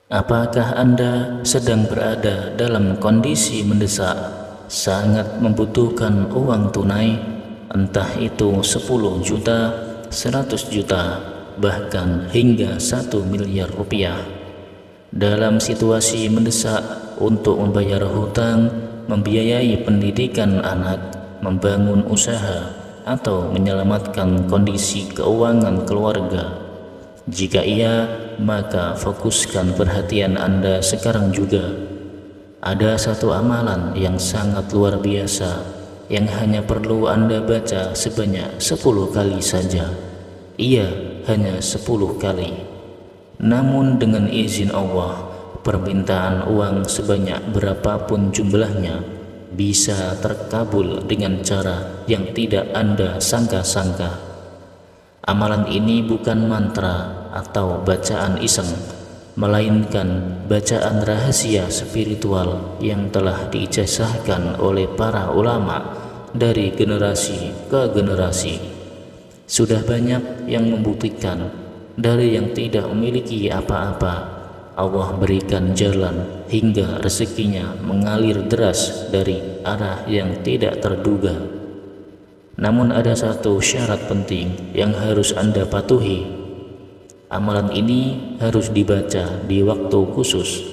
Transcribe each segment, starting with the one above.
Apakah Anda sedang berada dalam kondisi mendesak, sangat membutuhkan uang tunai, entah itu 10 juta, 100 juta, bahkan hingga 1 miliar rupiah? Dalam situasi mendesak untuk membayar hutang, membiayai pendidikan anak, membangun usaha, atau menyelamatkan kondisi keuangan keluarga? Jika iya, maka fokuskan perhatian Anda sekarang juga. Ada satu amalan yang sangat luar biasa yang hanya perlu Anda baca sebanyak 10 kali saja. Iya, hanya 10 kali. Namun dengan izin Allah, permintaan uang sebanyak berapapun jumlahnya bisa terkabul dengan cara yang tidak Anda sangka-sangka. Amalan ini bukan mantra atau bacaan iseng, melainkan bacaan rahasia spiritual yang telah diijazahkan oleh para ulama dari generasi ke generasi. Sudah banyak yang membuktikan dari yang tidak memiliki apa-apa, Allah berikan jalan hingga rezekinya mengalir deras dari arah yang tidak terduga. Namun ada satu syarat penting yang harus Anda patuhi. Amalan ini harus dibaca di waktu khusus,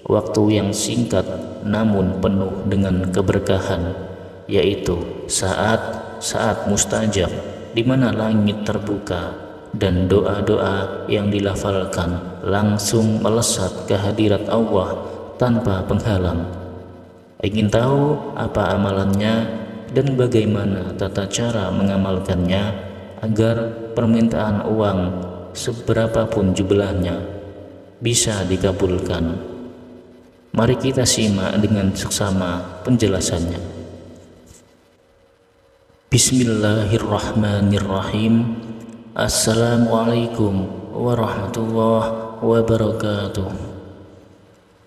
waktu yang singkat namun penuh dengan keberkahan, yaitu saat mustajab, di mana langit terbuka dan doa-doa yang dilafalkan langsung melesat ke hadirat Allah tanpa penghalang. Ingin tahu apa amalannya dan bagaimana tata cara mengamalkannya agar permintaan uang seberapapun jumlahnya bisa dikabulkan? Mari kita simak dengan seksama penjelasannya. Bismillahirrahmanirrahim. Assalamualaikum warahmatullahi wabarakatuh.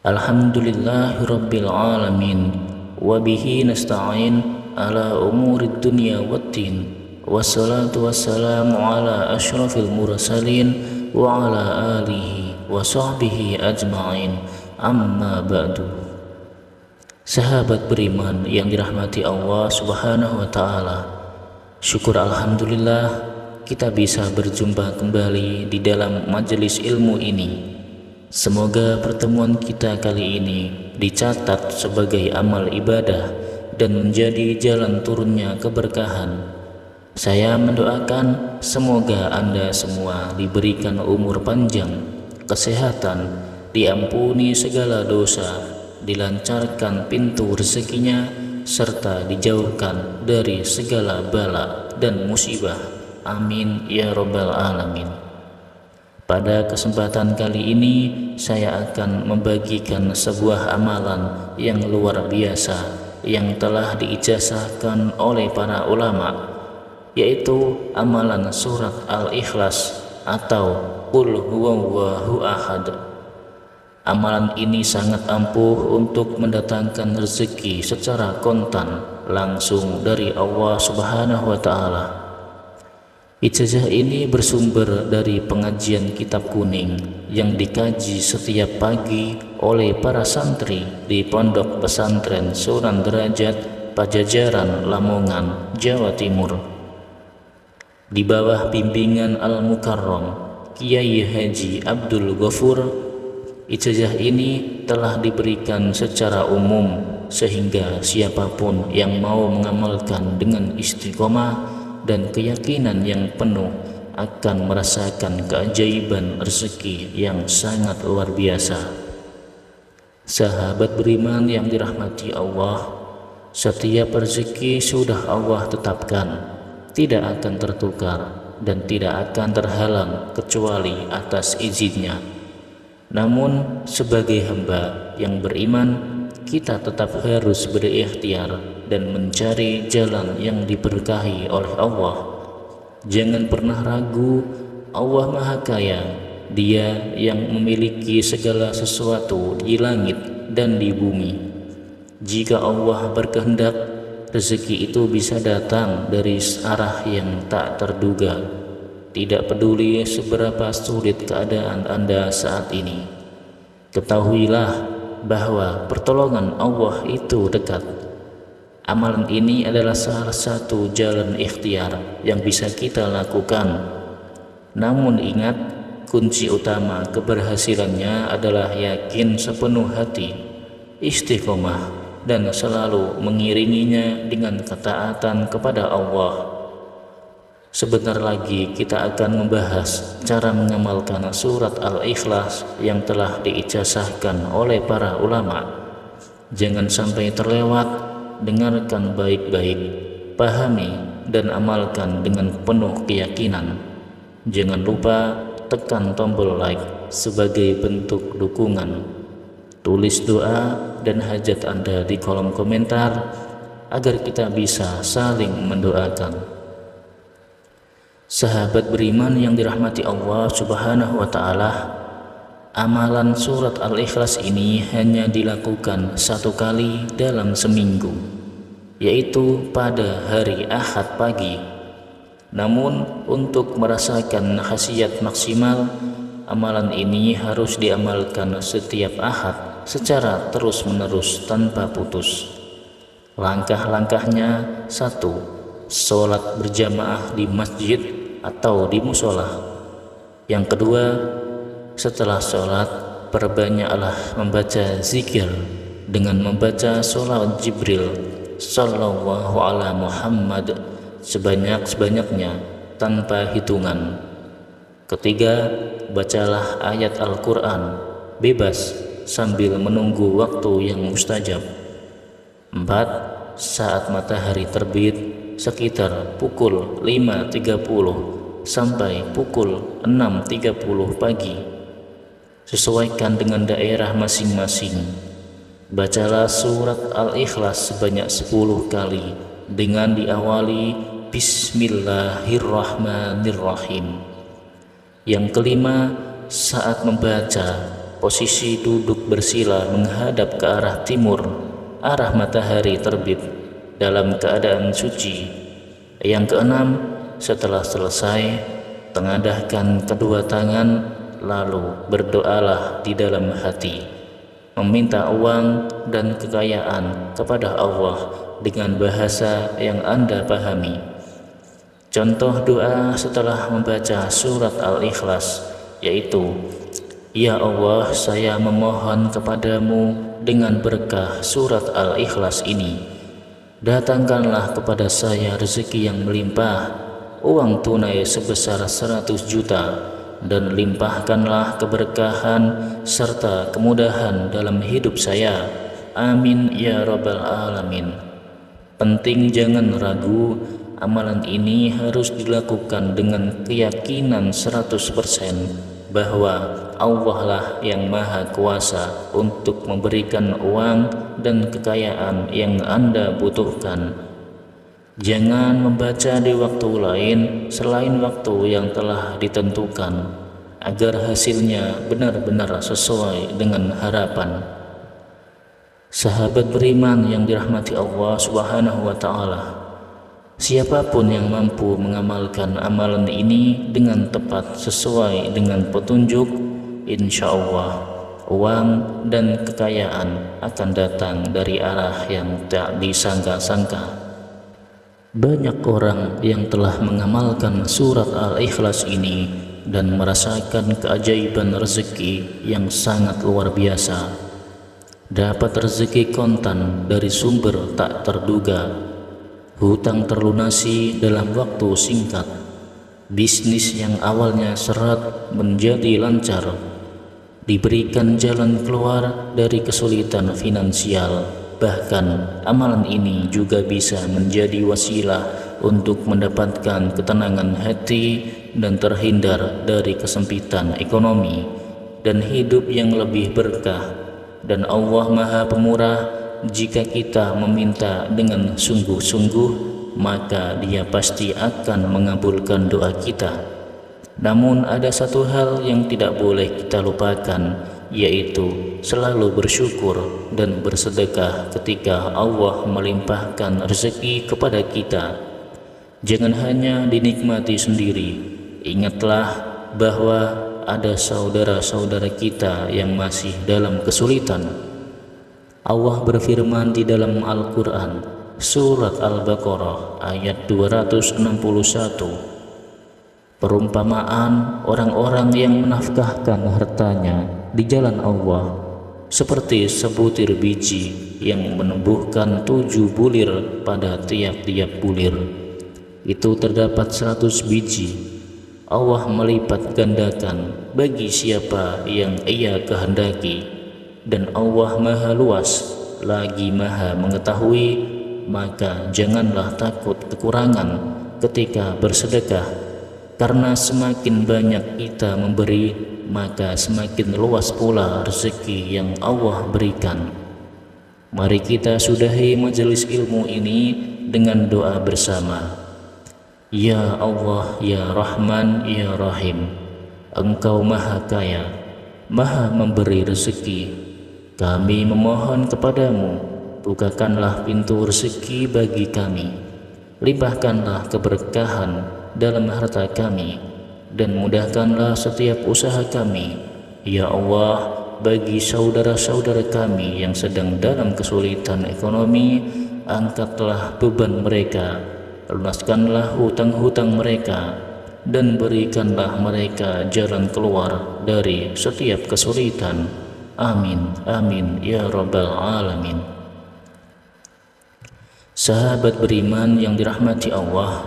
Alhamdulillahirabbil alamin, wa bihi nasta'in ala umurid dunya waddin, wassalatu wassalamu ala asyrafil mursalin wa ala alihi wa sahbihi ajma'in, amma ba'du. Sahabat beriman yang dirahmati Allah subhanahu wa ta'ala, syukur alhamdulillah kita bisa berjumpa kembali di dalam majelis ilmu ini. Semoga pertemuan kita kali ini dicatat sebagai amal ibadah dan menjadi jalan turunnya keberkahan. Saya mendoakan semoga Anda semua diberikan umur panjang, kesehatan, diampuni segala dosa, dilancarkan pintu rezekinya, serta dijauhkan dari segala bala dan musibah. Amin ya rabbal alamin. Pada kesempatan kali ini saya akan membagikan sebuah amalan yang luar biasa yang telah diijazahkan oleh para ulama, yaitu amalan surat Al-Ikhlas atau Qul huwallahu ahad. Amalan ini sangat ampuh untuk mendatangkan rezeki secara kontan langsung dari Allah subhanahu wa ta'ala. Ijazah ini bersumber dari pengajian kitab kuning yang dikaji setiap pagi oleh para santri di Pondok Pesantren Sunan Derajat, Pajajaran, Lamongan, Jawa Timur. Di bawah bimbingan Al-Mukarram Kiai Haji Abdul Ghafur, ijazah ini telah diberikan secara umum sehingga siapapun yang mau mengamalkan dengan istiqomah dan keyakinan yang penuh akan merasakan keajaiban rezeki yang sangat luar biasa. Sahabat beriman yang dirahmati Allah, setiap rezeki sudah Allah tetapkan, tidak akan tertukar dan tidak akan terhalang kecuali atas izinnya. Namun sebagai hamba yang beriman, kita tetap harus berikhtiar dan mencari jalan yang diberkahi oleh Allah. Jangan pernah ragu, Allah Maha Kaya, Dia yang memiliki segala sesuatu di langit dan di bumi. Jika Allah berkehendak, rezeki itu bisa datang dari arah yang tak terduga. Tidak peduli seberapa sulit keadaan Anda saat ini, Ketahuilah bahwa pertolongan Allah itu dekat. Amalan ini adalah salah satu jalan ikhtiar yang bisa kita lakukan. Namun ingat, kunci utama keberhasilannya adalah yakin sepenuh hati, istiqomah, dan selalu mengiringinya dengan ketaatan kepada Allah. Sebentar lagi kita akan membahas cara mengamalkan surat Al-Ikhlas yang telah diijazahkan oleh para ulama. Jangan sampai terlewat, dengarkan baik-baik, pahami dan amalkan dengan penuh keyakinan. Jangan lupa tekan tombol like sebagai bentuk dukungan. Tulis doa dan hajat Anda di kolom komentar agar kita bisa saling mendoakan. Sahabat beriman yang dirahmati Allah Subhanahu wa Ta'ala, amalan surat Al-Ikhlas ini hanya dilakukan satu kali dalam seminggu, yaitu pada hari Ahad pagi. Namun untuk merasakan khasiat maksimal, amalan ini harus diamalkan setiap Ahad secara terus-menerus tanpa putus. Langkah-langkahnya: 1. Sholat berjamaah di masjid atau di musola. Yang kedua, setelah sholat, perbanyaklah membaca zikir dengan membaca sholawat Jibril Sallallahu ala Muhammad sebanyak-banyaknya tanpa hitungan. Ketiga, bacalah ayat Al-Quran bebas sambil menunggu waktu yang mustajab. 4. Saat matahari terbit sekitar pukul 5.30 sampai pukul 6.30 pagi, sesuaikan dengan daerah masing-masing. Bacalah surat Al-Ikhlas sebanyak 10 kali dengan diawali Bismillahirrahmanirrahim. Yang kelima, saat membaca, posisi duduk bersila menghadap ke arah timur, arah matahari terbit, dalam keadaan suci. Yang keenam, setelah selesai, tengadahkan kedua tangan, lalu berdoalah di dalam hati, meminta uang dan kekayaan kepada Allah dengan bahasa yang Anda pahami. Contoh doa setelah membaca surat Al-Ikhlas yaitu: Ya Allah, saya memohon kepadamu dengan berkah surat Al-Ikhlas ini, datangkanlah kepada saya rezeki yang melimpah, uang tunai sebesar 100 juta, dan limpahkanlah keberkahan serta kemudahan dalam hidup saya. Amin ya rabbal alamin. Penting jangan ragu, amalan ini harus dilakukan dengan keyakinan 100% bahwa Allah lah yang maha kuasa untuk memberikan uang dan kekayaan yang Anda butuhkan. Jangan membaca di waktu lain selain waktu yang telah ditentukan, agar hasilnya benar-benar sesuai dengan harapan. Sahabat beriman yang dirahmati Allah Subhanahu wa Ta'ala, siapapun yang mampu mengamalkan amalan ini dengan tepat sesuai dengan petunjuk, insya Allah uang dan kekayaan akan datang dari arah yang tak disangka-sangka. Banyak orang yang telah mengamalkan surat Al-Ikhlas ini dan merasakan keajaiban rezeki yang sangat luar biasa. Dapat rezeki kontan dari sumber tak terduga, hutang terlunasi dalam waktu singkat, bisnis yang awalnya seret menjadi lancar, diberikan jalan keluar dari kesulitan finansial. Bahkan amalan ini juga bisa menjadi wasilah untuk mendapatkan ketenangan hati dan terhindar dari kesempitan ekonomi dan hidup yang lebih berkah. Dan Allah Maha Pemurah, jika kita meminta dengan sungguh-sungguh, maka Dia pasti akan mengabulkan doa kita. Namun ada satu hal yang tidak boleh kita lupakan, yaitu selalu bersyukur dan bersedekah ketika Allah melimpahkan rezeki kepada kita. Jangan hanya dinikmati sendiri, ingatlah bahwa ada saudara-saudara kita yang masih dalam kesulitan. Allah berfirman di dalam Al-Quran, Surat Al-Baqarah ayat 261. Perumpamaan orang-orang yang menafkahkan hartanya di jalan Allah seperti sebutir biji yang menumbuhkan 7 bulir pada tiap-tiap bulir. Itu terdapat 100 biji. Allah melipat gandakan bagi siapa yang Ia kehendaki, dan Allah Maha Luas lagi Maha Mengetahui. Maka janganlah takut kekurangan ketika bersedekah, karena semakin banyak kita memberi, maka semakin luas pula rezeki yang Allah berikan. Mari kita sudahi majelis ilmu ini dengan doa bersama. Ya Allah, Ya Rahman, Ya Rahim, Engkau Maha Kaya, Maha Memberi rezeki. Kami memohon kepadamu, bukakanlah pintu rezeki bagi kami, limpahkanlah keberkahan dalam harta kami, dan mudahkanlah setiap usaha kami. Ya Allah, bagi saudara-saudara kami yang sedang dalam kesulitan ekonomi, angkatlah beban mereka, lunaskanlah hutang-hutang mereka, dan berikanlah mereka jalan keluar dari setiap kesulitan. Amin, amin, ya Rabbal Alamin. Sahabat beriman yang dirahmati Allah,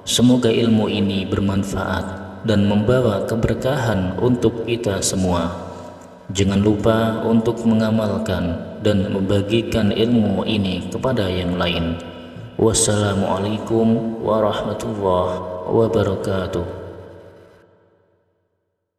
semoga ilmu ini bermanfaat dan membawa keberkahan untuk kita semua. Jangan lupa untuk mengamalkan dan membagikan ilmu ini kepada yang lain. Wassalamualaikum warahmatullahi wabarakatuh.